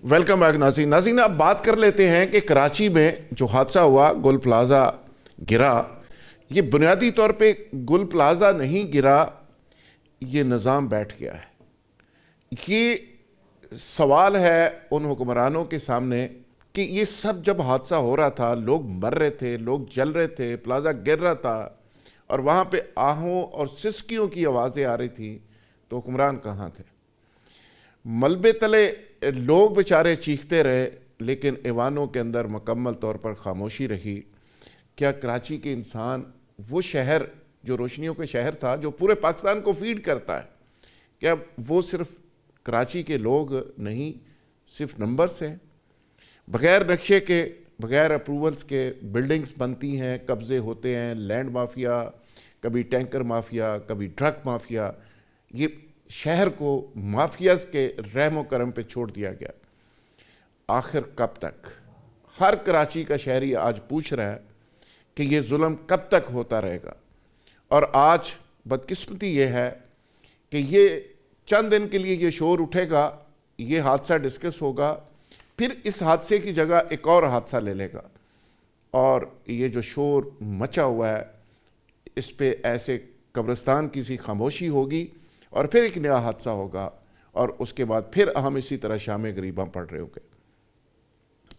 Welcome back ناظرین اب بات کر لیتے ہیں کہ کراچی میں جو حادثہ ہوا، گل پلازا گرا، یہ بنیادی طور پہ گل پلازا نہیں گرا، یہ نظام بیٹھ گیا ہے۔ یہ سوال ہے ان حکمرانوں کے سامنے کہ یہ سب جب حادثہ ہو رہا تھا، لوگ مر رہے تھے، لوگ جل رہے تھے، پلازا گر رہا تھا اور وہاں پہ آہوں اور سسکیوں کی آوازیں آ رہی تھیں، تو حکمران کہاں تھے؟ ملبے تلے لوگ بیچارے چیختے رہے، لیکن ایوانوں کے اندر مکمل طور پر خاموشی رہی۔ کیا کراچی کے انسان، وہ شہر جو روشنیوں کے شہر تھا، جو پورے پاکستان کو فیڈ کرتا ہے، کیا وہ صرف کراچی کے لوگ نہیں، صرف نمبرز ہیں؟ بغیر نقشے کے، بغیر اپروولز کے بلڈنگز بنتی ہیں، قبضے ہوتے ہیں، لینڈ مافیا، کبھی ٹینکر مافیا، کبھی ٹرک مافیا، یہ شہر کو مافیاز کے رحم و کرم پہ چھوڑ دیا گیا۔ آخر کب تک؟ ہر کراچی کا شہری آج پوچھ رہا ہے کہ یہ ظلم کب تک ہوتا رہے گا؟ اور آج بدقسمتی یہ ہے کہ یہ چند دن کے لیے یہ شور اٹھے گا، یہ حادثہ ڈسکس ہوگا، پھر اس حادثے کی جگہ ایک اور حادثہ لے لے گا، اور یہ جو شور مچا ہوا ہے اس پہ ایسے قبرستان کی سی خاموشی ہوگی، اور پھر ایک نیا حادثہ ہوگا، اور اس کے بعد پھر ہم اسی طرح شام غریباں پڑھ رہے ہوں گے۔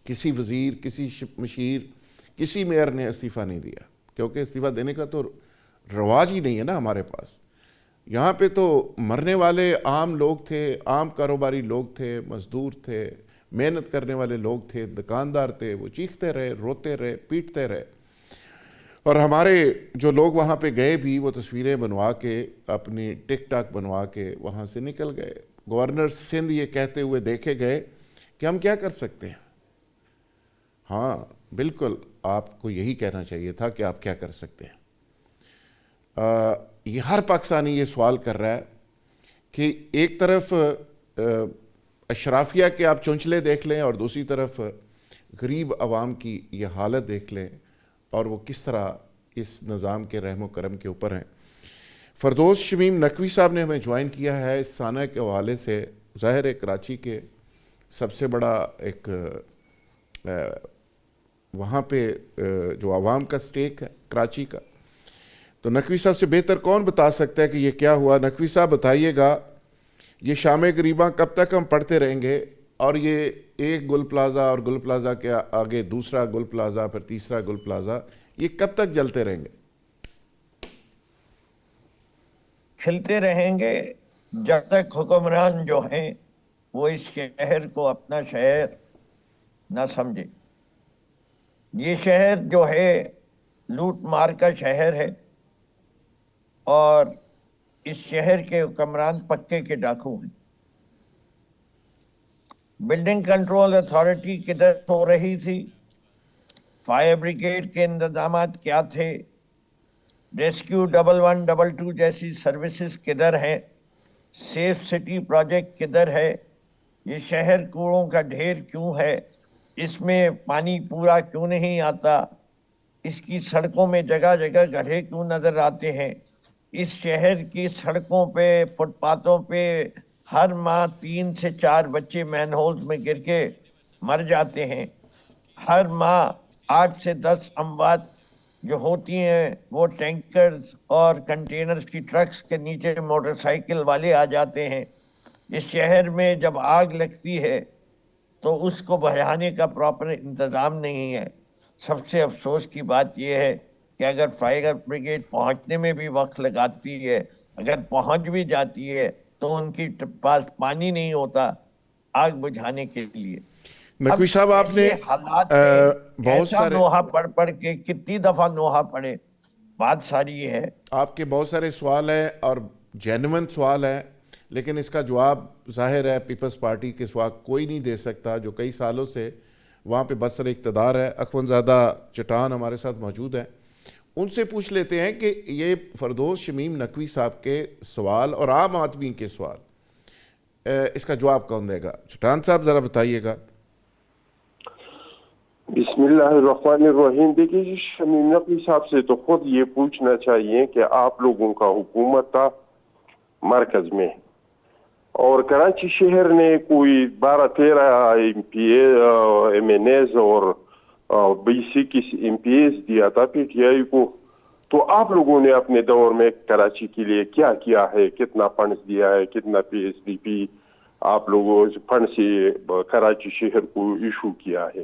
کسی وزیر، کسی مشیر، کسی میئر نے استعفیٰ نہیں دیا، کیونکہ استعفیٰ دینے کا تو رواج ہی نہیں ہے نا ہمارے پاس۔ یہاں پہ تو مرنے والے عام لوگ تھے، عام کاروباری لوگ تھے، مزدور تھے، محنت کرنے والے لوگ تھے، دکاندار تھے، وہ چیختے رہے، روتے رہے، پیٹتے رہے، اور ہمارے جو لوگ وہاں پہ گئے بھی وہ تصویریں بنوا کے، اپنی ٹک ٹاک بنوا کے وہاں سے نکل گئے۔ گورنر سندھ یہ کہتے ہوئے دیکھے گئے کہ ہم کیا کر سکتے ہیں۔ ہاں بالکل، آپ کو یہی کہنا چاہیے تھا کہ آپ کیا کر سکتے ہیں۔ یہ ہر پاکستانی یہ سوال کر رہا ہے کہ ایک طرف اشرافیہ کے آپ چونچلے دیکھ لیں، اور دوسری طرف غریب عوام کی یہ حالت دیکھ لیں، اور وہ کس طرح اس نظام کے رحم و کرم کے اوپر ہیں۔ فردوس شمیم نقوی صاحب نے ہمیں جوائن کیا ہے اس سانحہ کے حوالے سے۔ ظاہر ہے کراچی کے سب سے بڑا ایک وہاں پہ جو عوام کا سٹیک ہے کراچی کا، تو نقوی صاحب سے بہتر کون بتا سکتا ہے کہ یہ کیا ہوا؟ نقوی صاحب بتائیے گا، یہ شام غریباں کب تک ہم پڑھتے رہیں گے، اور یہ ایک گل پلازا اور گل پلازا کے آگے دوسرا گل پلازا، پھر تیسرا گل پلازا، یہ کب تک جلتے رہیں گے؟ کھلتے رہیں گے جب تک حکمران جو ہیں وہ اس شہر کو اپنا شہر نہ سمجھے۔ یہ شہر جو ہے لوٹ مار کا شہر ہے، اور اس شہر کے حکمران پکے کے ڈاکو ہیں۔ بلڈنگ کنٹرول اتھارٹی کدھر ہو رہی تھی؟ فائر بریگیڈ کے انتظامات کیا تھے؟ ریسکیو 1112 جیسی سروسز کدھر ہیں؟ سیف سٹی پروجیکٹ کدھر ہے؟ یہ شہر کوڑوں کا ڈھیر کیوں ہے؟ اس میں پانی پورا کیوں نہیں آتا؟ اس کی سڑکوں میں جگہ جگہ گڈھے کیوں نظر آتے ہیں؟ اس شہر کی سڑکوں پہ، فٹ پاتھوں پہ ہر ماہ 3 سے 4 بچے مین ہولز میں گر کے مر جاتے ہیں۔ ہر ماہ 8 سے 10 اموات جو ہوتی ہیں وہ ٹینکرز اور کنٹینرز کی ٹرکس کے نیچے موٹر سائیکل والے آ جاتے ہیں۔ اس شہر میں جب آگ لگتی ہے تو اس کو بجھانے کا پراپر انتظام نہیں ہے۔ سب سے افسوس کی بات یہ ہے کہ اگر فائر بریگیڈ پہنچنے میں بھی وقت لگاتی ہے، اگر پہنچ بھی جاتی ہے تو ان کی پاس پانی نہیں ہوتا آگ بجھانے کے لیے۔ نقوی صاحب، آپ نے ایسے حالات میں بہت ایسا سارے نوحہ پڑھ کے کتنی دفعہ نوحہ پڑھے، بات ساری یہ ہے۔ آپ کے بہت سارے سوال ہیں اور جینوئن سوال ہیں، لیکن اس کا جواب ظاہر ہے پیپلز پارٹی کے سوا کوئی نہیں دے سکتا، جو کئی سالوں سے وہاں پہ بسر اقتدار ہے۔ اخوندزادہ چٹان ہمارے ساتھ موجود ہیں، ان سے پوچھ لیتے ہیں کہ یہ فردوس شمیم نقوی صاحب کے سوال اور عام آدمی کے سوال، اس کا جواب کون دے گا؟ چٹان صاحب ذرا بتائیے گا۔ بسم اللہ الرحمن الرحیم۔ دیکھیے جی، شمیم نقوی صاحب سے تو خود یہ پوچھنا چاہیے کہ آپ لوگوں کا حکومت تھا مرکز میں، اور کراچی شہر نے کوئی 12-13 ایم این ایز اور 20-21 ایم پی ایز دیا تھا پی ٹی آئی کو. تو آپ لوگوں نے اپنے دور میں کراچی کے لیے کیا کیا ہے؟ کتنا فنڈز دیا ہے؟ کتنا پی ایس ڈی پی آپ لوگوں فنڈ سے کراچی شہر کو ایشو کیا ہے؟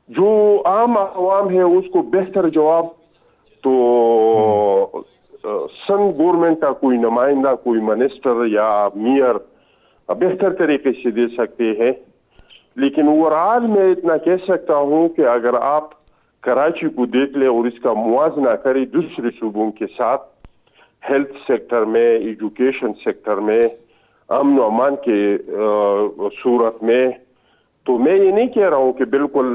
جو عام عوام ہے اس کو بہتر جواب تو سن گورنمنٹ کا کوئی نمائندہ، کوئی منسٹر یا میئر بہتر طریقے سے دے سکتے ہیں. لیکن اوورآل میں اتنا کہہ سکتا ہوں کہ اگر آپ کراچی کو دیکھ لیں اور اس کا موازنہ کریں دوسرے صوبوں کے ساتھ، ہیلتھ سیکٹر میں، ایجوکیشن سیکٹر میں، امن و امان کے صورت میں، تو میں یہ نہیں کہہ رہا ہوں کہ بالکل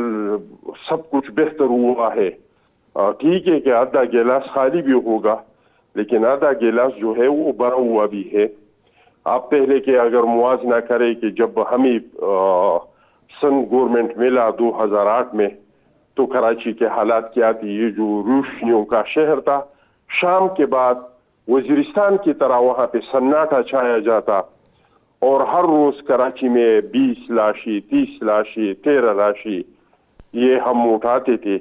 سب کچھ بہتر ہوا ہے. ٹھیک ہے کہ آدھا گلاس خالی بھی ہوگا، لیکن آدھا گلاس جو ہے وہ بھرا ہوا بھی ہے. آپ پہلے کے اگر موازنہ کریں کہ جب ہمیں سن گورنمنٹ ملا 2008 میں تو کراچی کے حالات کیا تھی؟ یہ جو روشنیوں کا شہر تھا، شام کے بعد وزیرستان کی طرح وہاں پہ سناٹا چھایا جاتا، اور ہر روز کراچی میں 20 لاشیں، 30 لاشیں، 13 لاشیں یہ ہم اٹھاتے تھے.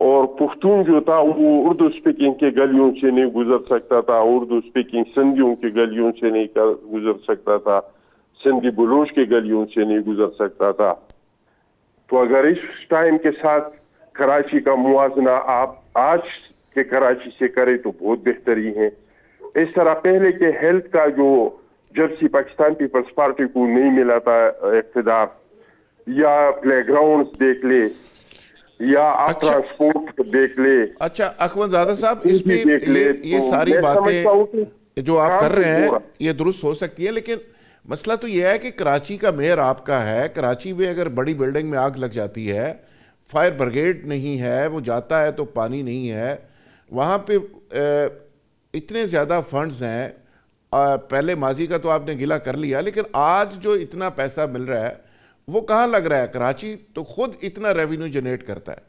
اور پختون جو تھا وہ اردو اسپیکنگ کے گلیوں سے نہیں گزر سکتا تھا، اردو اسپیکنگ سندھیوں کے گلیوں سے نہیں گزر سکتا تھا، سندھی بلوچ کے گلیوں سے نہیں گزر سکتا تھا. تو اگر اس ٹائم کے ساتھ کراچی کا موازنہ آپ آج کے کراچی سے کریں تو بہت بہتری ہے. اس طرح پہلے کے ہیلتھ کا جو جب سے پاکستان پیپلز پارٹی کو نہیں ملا تھا اقتدار، یا پلے گراؤنڈز دیکھ لے، یا آپ ٹرانسپورٹ دیکھ لے. اچھا اخوند زادہ صاحب، اس پہ یہ ساری باتیں جو آپ کر رہے ہیں یہ درست ہو سکتی ہے، لیکن مسئلہ تو یہ ہے کہ کراچی کا میئر آپ کا ہے. کراچی میں اگر بڑی بلڈنگ میں آگ لگ جاتی ہے، فائر بریگیڈ نہیں ہے، وہ جاتا ہے تو پانی نہیں ہے، وہاں پہ اتنے زیادہ فنڈز ہیں. پہلے ماضی کا تو آپ نے گلہ کر لیا، لیکن آج جو اتنا پیسہ مل رہا ہے وہ کہاں لگ رہا ہے؟ کراچی تو خود اتنا ریونیو جنریٹ کرتا ہے.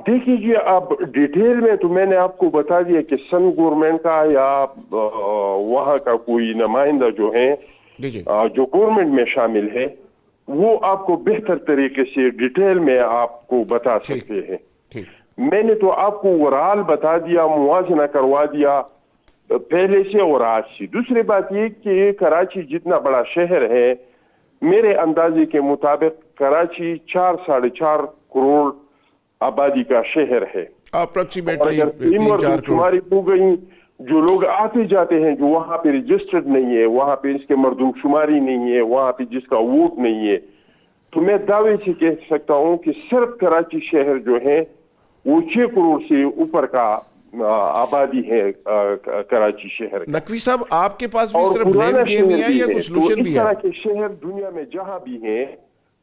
دیکھیے جی، اب ڈیٹیل میں تو میں نے آپ کو بتا دیا کہ سن گورنمنٹ کا یا وہاں کا کوئی نمائندہ جو ہیں جو گورنمنٹ میں شامل ہے، وہ آپ کو بہتر طریقے سے ڈیٹیل میں آپ کو بتا سکتے ہیں. میں نے تو آپ کو اوورآل بتا دیا، موازنہ کروا دیا پہلے سے اور آج سے. دوسری بات یہ کہ کراچی جتنا بڑا شہر ہے، میرے اندازے کے مطابق کراچی 4-4.5 کروڑ آبادی کا شہر ہے. اپروکسیمیٹلی اگر شماری ہو گئی، جو لوگ آتے جاتے ہیں جو وہاں پہ رجسٹرڈ نہیں ہے، وہاں پہ اس کے مردم شماری نہیں ہے، وہاں پہ جس کا ووٹ نہیں ہے، تو میں دعوے سے کہہ سکتا ہوں کہ صرف کراچی شہر جو ہے وہ 6 کروڑ سے اوپر کا آبادی ہے کراچی شہر کا. نقوی صاحب، آپ کے پاس بھی صرف بلیم گیم ہی ہے یا کوئی سلوشن بھی ہے؟ اس طرح کے شہر دنیا میں جہاں بھی ہیں،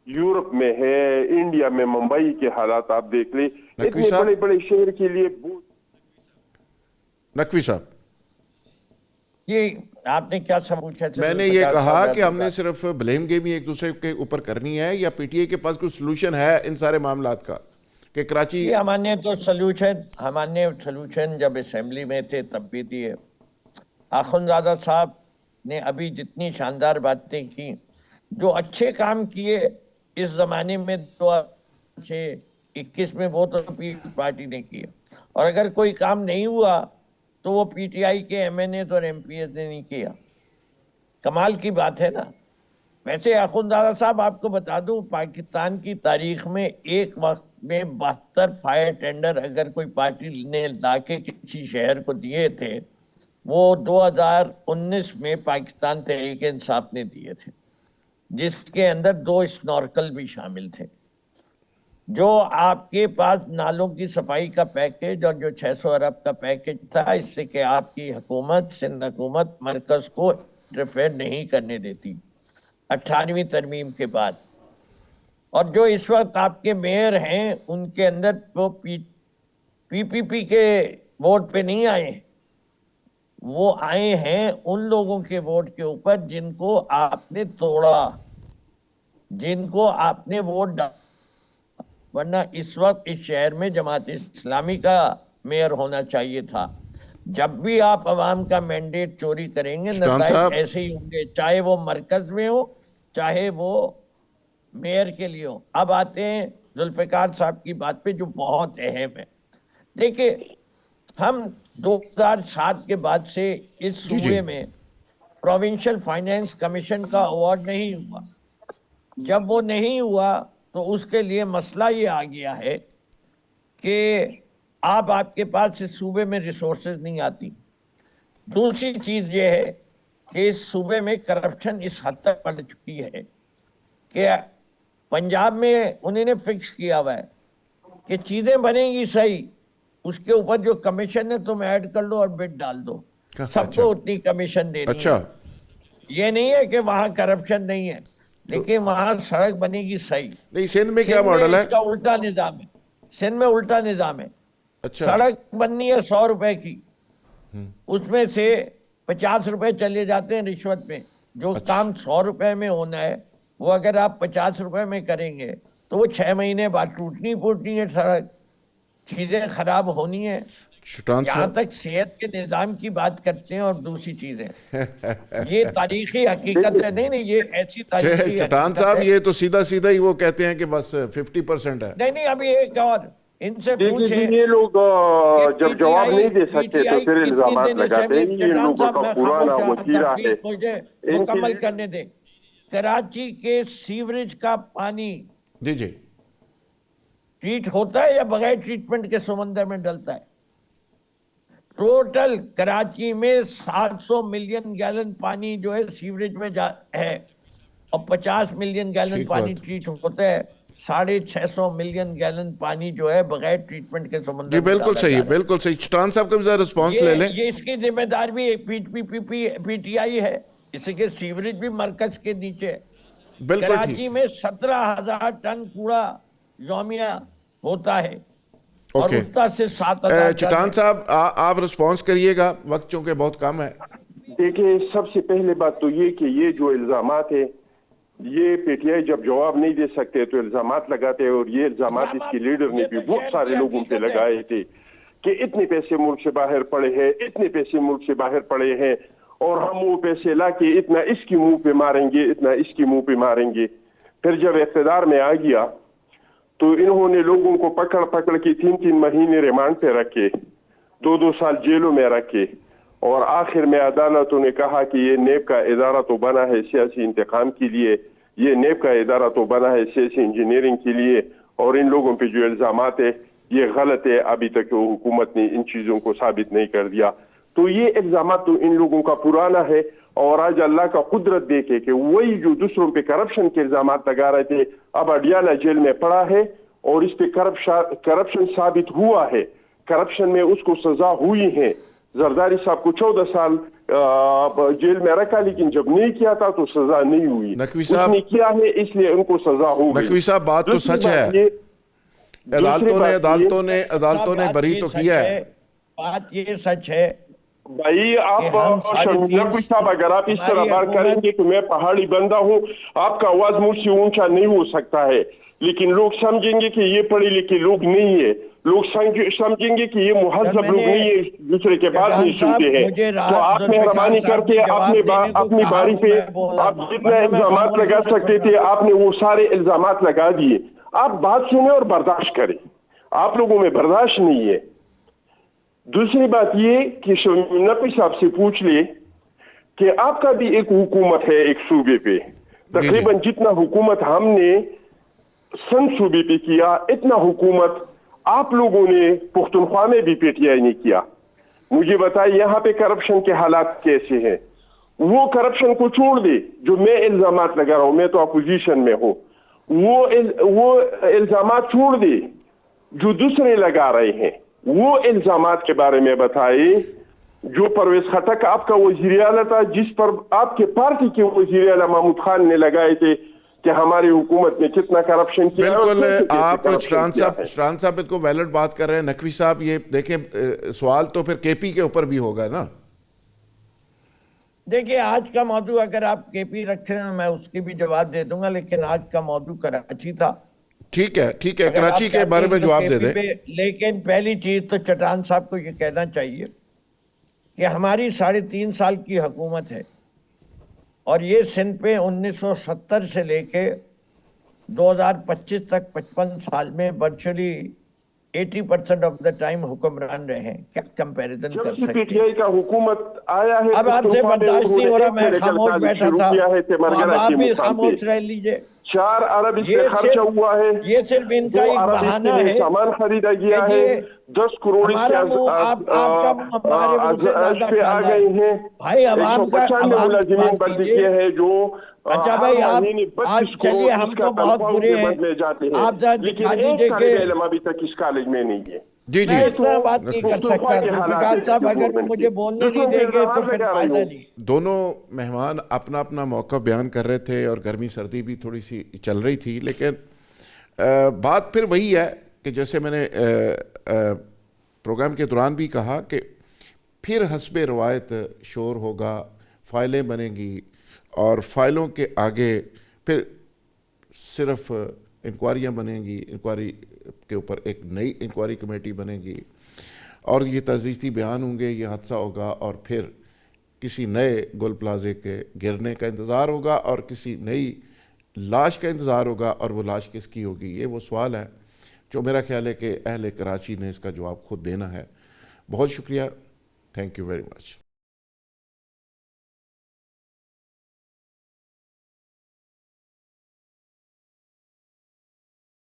یورپ میں ہے، انڈیا میں ممبئی کے حالات آپ دیکھ لیں، اتنے بڑے بڑے شہر کے لیے. نقوی صاحب، یہ آپ نے کیا سمجھا؟ میں نے یہ کہا کہ ہم نے صرف بلیم گیم ہی ایک دوسرے کے اوپر کرنی ہے، یا پی ٹی آئی کے پاس کوئی سلوشن ہے ان سارے معاملات کا کہ کراچی؟ یہ ہمارے تو سلوشن جب اسمبلی میں تھے تب بھی دیے. آخوندزادہ صاحب نے ابھی جتنی شاندار باتیں کی، جو اچھے کام کیے اس زمانے میں 2021 میں، وہ تو پیپلز پارٹی نے کیے. اور اگر کوئی کام نہیں ہوا تو وہ پی ٹی آئی کے ایم این اے اور ایم پی ایس نے نہیں کیا. کمال کی بات ہے نا. ویسے آخوندزادہ صاحب آپ کو بتا دوں، پاکستان کی تاریخ میں ایک وقت میں 72 فائر ٹینڈر اگر کوئی پارٹی نے لا کے کسی شہر کو دیے تھے، وہ 2019 میں پاکستان تحریک انصاف نے دیے تھے، جس کے اندر 2 اسنورکل بھی شامل تھے. جو آپ کے پاس نالوں کی صفائی کا پیکیج اور جو 600 ارب کا پیکیج تھا، اس سے کہ آپ کی حکومت، سندھ حکومت مرکز کو انٹرفیئر نہیں کرنے دیتی 18ویں ترمیم کے بعد. اور جو اس وقت آپ کے میئر ہیں، ان کے اندر وہ پی پی کے ووٹ پہ نہیں آئے ہیں، وہ آئے ہیں ان لوگوں کے ووٹ کے اوپر جن کو آپ نے توڑا، جن کو آپ نے ووٹ ڈالا. ورنہ اس وقت اس شہر میں جماعت اسلامی کا میئر ہونا چاہیے تھا. جب بھی آپ عوام کا مینڈیٹ چوری کریں گے شٹان نتائج صاحب، ایسے ہی ہوں گے، چاہے وہ مرکز میں ہو چاہے وہ میئر کے لیے ہو۔ اب آتے ہیں ذوالفقار صاحب کی بات پہ جو بہت اہم ہے۔ دیکھیں ہم 2007 کے بعد سے اس جی صوبے میں پروونشل فائنینس کمیشن کا ایوارڈ نہیں ہوا۔ جب وہ نہیں ہوا تو اس کے لیے مسئلہ یہ آ گیا ہے کہ آپ کے پاس اس صوبے میں ریسورسز نہیں آتی۔ دوسری چیز یہ ہے کہ اس صوبے میں کرپشن اس حد تک بڑھ چکی ہے کہ پنجاب میں انہوں نے فکس کیا ہوا ہے کہ چیزیں بنیں گی صحیح، اس کے اوپر جو کمیشن ہے تم ایڈ کر لو اور بٹ ڈال دو، سب کو اتنی کمیشن دینی ہے۔ اچھا، یہ نہیں ہے کہ وہاں کرپشن نہیں ہے، لیکن وہاں سڑک بنے گی صحیح۔ نہیں سندھ میں کیا سندھ میں ماڈل ہے؟ اس کا الٹا نظام ہے، سندھ میں الٹا نظام ہے۔ اچھا، سڑک بننی ہے 100 روپے کی، اس میں سے 50 روپے چلے جاتے ہیں رشوت میں۔ جو کام 100 روپے میں ہونا ہے وہ اگر آپ 50 روپے میں کریں گے تو وہ 6 مہینے بعد ٹوٹنی ہے سڑک، چیزیں خراب ہونی ہیں۔ شٹان یہاں صاحب، تک صحت کے نظام کی بات کرتے ہیں اور دوسری چیزیں، یہ تاریخی حقیقت ہے۔ نہیں یہ ایسی تاریخی شٹان حقیقت صاحب ہے۔ یہ تو سیدھا ہی وہ کہتے ہیں کہ بس 50% ہے۔ نہیں ابھی ایک اور ان سے پوچھے، یہ لوگ جب جواب نہیں دے سکتے تو پھر الزامات لگاتے ہیں یہ لوگوں کا پرانا وتیرہ ہے۔ مجھے مکمل کرنے دیں۔ کراچی کے سیوریج کا پانی جی ٹریٹ ہوتا ہے یا بغیر ٹریٹمنٹ کے سمندر میں ڈلتا ہے؟ ٹوٹل کراچی میں 700 ملین گیلن پانی جو ہے سیوریج میں ہے اور 50 ملین گیلن ٹھیک پانی بات۔ ٹریٹ ہوتا ہے۔ 650 ملین گیلن پانی جو ہے بغیر ٹریٹمنٹ کے سمندر جی میں بالکل ڈالا صحیح، جا رہا ہے۔ بالکل صحیح۔ شٹان صاحب کا بھی ذرا رسپانس لے لیں۔ یہ اس کی ذمہ دار بھی پی ٹی آئی ہے، اس کے سیوریج بھی مرکز کے نیچے ہے۔ بالکل کراچی ٹھیک، میں 17,000 ٹن کوڑا یومیہ ہوتا ہے اور اوکے۔ اتنا سے 7,000 ٹن چٹان ہے۔ صاحب آپ رسپانس کریے گا، وقت چونکہ بہت کم ہے۔ دیکھیں سب سے پہلے بات تو یہ کہ یہ جو الزامات ہیں یہ پی ٹی آئی جب جواب نہیں دے سکتے تو الزامات لگاتے ہیں، اور یہ الزامات اس کی لیڈر نے بھی بہت سارے لوگوں پہ لگائے تھے کہ اتنے پیسے ملک سے باہر پڑے ہیں، اتنے پیسے ملک سے باہر پڑے ہیں، اور ہم وہ پیسے لا کے اتنا اس کی منہ پہ ماریں گے، اتنا اس کی منہ پہ ماریں گے۔ پھر جب اقتدار میں آ گیا تو انہوں نے لوگوں کو پکڑ کے 3 مہینے ریمانڈ پہ رکھے، 2 سال جیلوں میں رکھے، اور آخر میں عدالتوں نے کہا کہ یہ نیب کا ادارہ تو بنا ہے سیاسی انتقام کے لیے، یہ نیب کا ادارہ تو بنا ہے سیاسی انجینئرنگ کے لیے، اور ان لوگوں پہ جو الزامات ہے یہ غلط ہے۔ ابھی تک وہ حکومت نے ان چیزوں کو ثابت نہیں کر دیا۔ تو یہ الزامات تو ان لوگوں کا پرانا ہے، اور آج اللہ کا قدرت دیکھے کہ وہی جو دوسروں پہ کرپشن کے الزامات لگا رہے تھے اب اڈیالہ جیل میں پڑا ہے، اور اس پہ کرپشن ثابت ہوا ہے، کرپشن میں اس کو سزا ہوئی ہے۔ زرداری صاحب کو 14 سال جیل میں رکھا، لیکن جب نہیں کیا تھا تو سزا نہیں ہوئی۔ نقوی اس صاحب، نے کیا ہے اس لیے ان کو سزا ہو گئی۔ نقوی صاحب بات تو سچ ہے، عدالتوں نے بری تو کیا ہے۔ بات یہ سچ ہے بھائی آپ نقوی صاحب اگر آپ اس طرح بات کریں گے تو میں پہاڑی بندہ ہوں، آپ کا آواز مجھ سے اونچا نہیں ہو سکتا ہے، لیکن لوگ سمجھیں گے کہ یہ پڑھے لکھے لوگ نہیں ہے، لوگ سمجھیں گے کہ یہ مہذب لوگ نہیں ہے، دوسرے کے بات نہیں سنتے ہیں۔ تو آپ مہربانی کر کے اپنی باری پہ آپ جتنا الزامات لگا سکتے تھے آپ نے وہ سارے الزامات لگا دیے۔ آپ بات سنیں اور برداشت کریں، آپ لوگوں میں برداشت نہیں ہے۔ دوسری بات یہ کہ نقوی صاحب سے پوچھ لے کہ آپ کا بھی ایک حکومت ہے ایک صوبے پہ، تقریباً جتنا حکومت ہم نے سندھ صوبے پہ کیا اتنا حکومت آپ لوگوں نے پختونخوا میں بھی پی ٹی آئی نے کیا۔ مجھے بتائیے یہاں پہ کرپشن کے حالات کیسے ہیں؟ وہ کرپشن کو چھوڑ دے جو میں الزامات لگا رہا ہوں، میں تو اپوزیشن میں ہوں، وہ الزامات چھوڑ دے جو دوسرے لگا رہے ہیں، وہ الزامات کے بارے میں بتائیے۔ جو پرویز خٹک آپ کا وزیر اعلیٰ تھا، جس پر آپ کے پارٹی کے وزیر اعلیٰ محمود خان نے لگائے تھے کہ ہماری حکومت نے کتنا کرپشن کیا۔ بالکل آپ شٹران صاحب کو ویلڈ بات کر رہے ہیں۔ نقوی صاحب یہ دیکھیں سوال تو پھر کے پی کے اوپر بھی ہوگا نا۔ دیکھیں آج کا موضوع اگر آپ کے پی رکھیں میں اس کی بھی جواب دے دوں گا، لیکن آج کا موضوع کراچی تھا۔ ٹھیک ہے کراچی کے بارے میں جواب دے دیں۔ لیکن پہلی چیز تو چٹان صاحب کو یہ کہنا چاہیے کہ ہماری 3.5 سال کی حکومت ہے اور یہ سندھ پہ 1970 سے لے کے 2025 تک 55 سال میں ورچولی 80% آف دا ٹائم حکمران رہے ہیں. کیا کمپیریزن جب کر سے پی سکتے ٹی آئی کا حکومت آیا ہے اب آپ سے برداشت نہیں ہو رہا, میں خاموش بیٹھا تھا, اب آپ بھی خاموش رہ لیجئے. 4 ارب اس میں خرچہ ہوا ہے, یہ صرف ان کا 2 ایک ارب اس بہانہ میں ہے سامان خریدا گیا کہ ہے, یہ 10 کروڑ اس ہمارا منہ آپ کا منہ ہمارے منہ سے زیادہ پہ آ کالا گئے ہے. ہیں. بھائی عوام کا 195 عوام کی ملازمین بات بھرتی کیجئے. کیے ہیں جو اچھا ہر بھائی آپ مہینے 32 کروڑ چلیے, اس ہم کا تو بہت تنخواہ برے کے ہیں, بدلے جاتے ہیں, آپ ذرا لیکن دکھا ایک دیجئے کہ طالب علم ابھی تک اس کالج میں نہیں ہے. میں اس طرح بات نہیں کر سکتا. ذوالفقار صاحب اگر وہ مجھے بولنے نہیں دیں گے تو پھر فائدہ نہیں. دونوں مہمان اپنا اپنا موقع بیان کر رہے تھے اور گرمی سردی بھی تھوڑی سی چل رہی تھی, لیکن بات پھر وہی ہے کہ جیسے میں نے پروگرام کے دوران بھی کہا کہ پھر حسب روایت شور ہوگا, فائلیں بنیں گی اور فائلوں کے آگے پھر صرف انکوائریاں بنیں گی, انکوائری کے اوپر ایک نئی انکوائری کمیٹی بنے گی اور یہ تجدیدی بیان ہوں گے, یہ حادثہ ہوگا اور پھر کسی نئے گول پلازے کے گرنے کا انتظار ہوگا اور کسی نئی لاش کا انتظار ہوگا, اور وہ لاش کس کی ہوگی, یہ وہ سوال ہے جو میرا خیال ہے کہ اہل کراچی نے اس کا جواب خود دینا ہے. بہت شکریہ, تھینک یو ویری مچ.